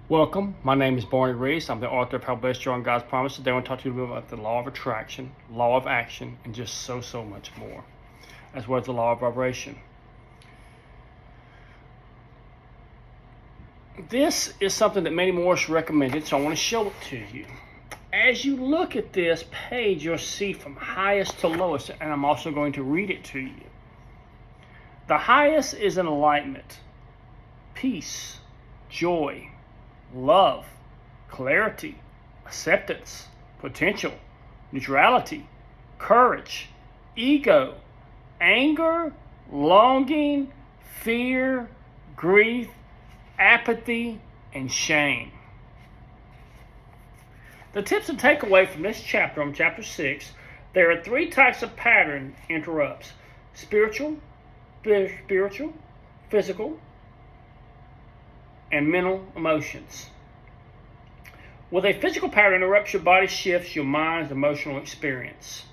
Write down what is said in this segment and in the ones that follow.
Welcome. My name is Barney Reese. I'm the author of How Blessed You Are in God's Promise. Today I want to talk to you a little bit about the law of attraction, law of action, and just so much more, as well as the law of vibration. This is something that Manny Morris recommended, so I want to show it to you. As you look at this page, you'll see from highest to lowest, and I'm also going to read it to you. The highest is enlightenment, peace, joy, love, clarity, acceptance, potential, neutrality, courage, ego, anger, longing, fear, grief, apathy, and shame. The tips and takeaway from this chapter, on chapter 6, there are 3 types of pattern interrupts: spiritual, physical, and mental emotions. With a physical pattern interrupts, your body shifts your mind's emotional experience.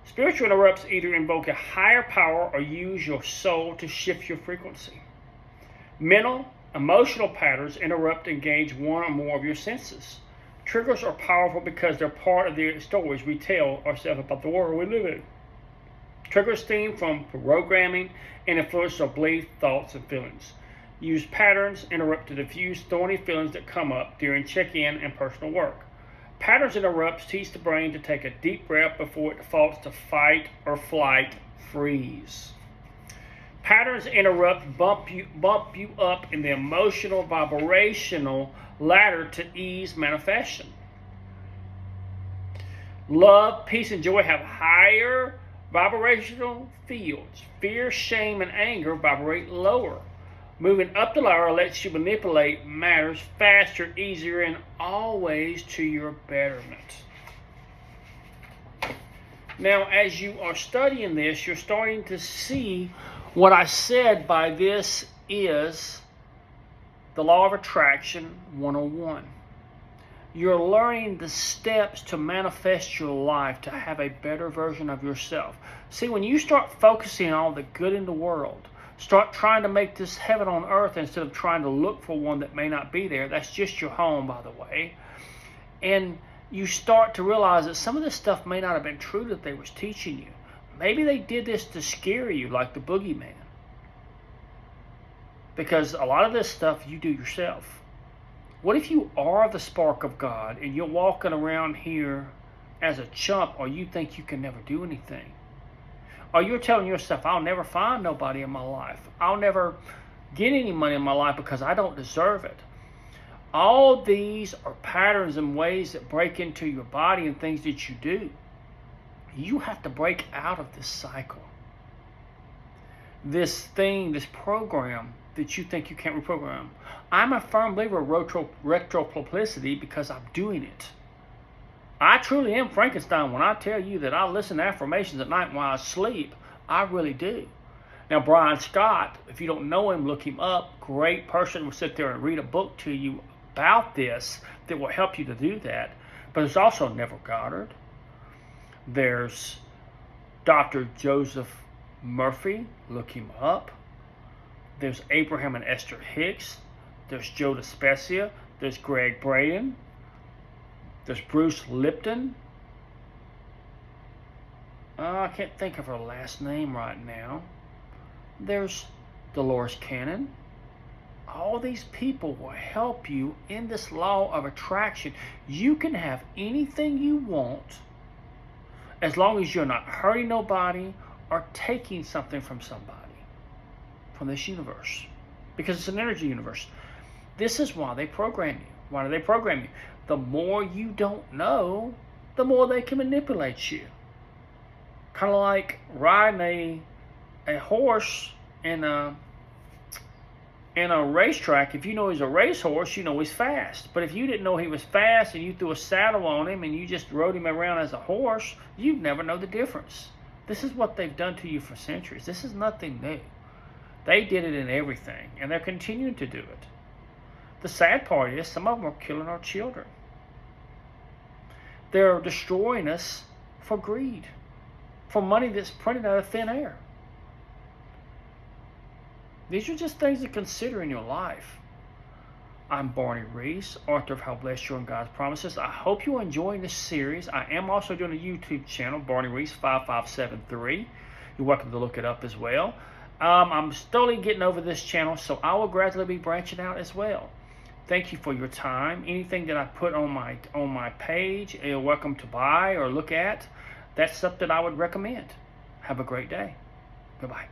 Spiritual interrupts either invoke a higher power or use your soul to shift your frequency. Mental, emotional patterns interrupt and engage one or more of your senses. Triggers are powerful because they're part of the stories we tell ourselves about the world we live in. Triggers stem from programming and influence our beliefs, thoughts, and feelings. Use patterns interrupt to diffuse thorny feelings that come up during check-in and personal work. Patterns interrupts teach the brain to take a deep breath before it defaults to fight or flight freeze. Patterns interrupt bump you up in the emotional vibrational ladder to ease manifestation. Love, peace, and joy have higher vibrational fields. Fear, shame, and anger vibrate lower. Moving up the ladder lets you manipulate matters faster, easier, and always to your betterment. Now, as you are studying this, you're starting to see what I said by this is the law of attraction 101. You're learning the steps to manifest your life, to have a better version of yourself. See, when you start focusing on all the good in the world, start trying to make this heaven on earth instead of trying to look for one that may not be there. That's just your home, by the way. And you start to realize that some of this stuff may not have been true that they was teaching you. Maybe they did this to scare you, like the boogeyman. Because a lot of this stuff you do yourself. What if you are the spark of God and you're walking around here as a chump, or you think you can never do anything? Or you're telling yourself, I'll never find nobody in my life. I'll never get any money in my life because I don't deserve it. All these are patterns and ways that break into your body and things that you do. You have to break out of this cycle. This thing, this program that you think you can't reprogram. I'm a firm believer of retroplasticity because I'm doing it. I truly am Frankenstein when I tell you that I listen to affirmations at night while I sleep. I really do. Now, Brian Scott, if you don't know him, look him up. Great person, will sit there and read a book to you about this that will help you to do that. But there's also Neville Goddard. There's Dr. Joseph Murphy. Look him up. There's Abraham and Esther Hicks. There's Joe Dispenza. There's Greg Braden. There's Bruce Lipton. I can't think of her last name right now. There's Dolores Cannon. All these people will help you in this law of attraction. You can have anything you want as long as you're not hurting nobody or taking something from somebody, from this universe. Because it's an energy universe. This is why they program you. Why do they program you? The more you don't know, the more they can manipulate you. Kind of like riding a horse in a racetrack. If you know he's a racehorse, you know he's fast. But if you didn't know he was fast and you threw a saddle on him and you just rode him around as a horse, you'd never know the difference. This is what they've done to you for centuries. This is nothing new. They did it in everything, and they're continuing to do it. The sad part is some of them are killing our children. They're destroying us for greed, for money that's printed out of thin air. These are just things to consider in your life. I'm Barney Reese, author of How Blessed You Are in God's Promises. I hope you're enjoying this series. I am also doing a YouTube channel, Barney Reese 5573. You're welcome to look it up as well. I'm slowly getting over this channel, so I will gradually be branching out as well. Thank you for your time. Anything that I put on my page, you're welcome to buy or look at. That's something I would recommend. Have a great day. Goodbye.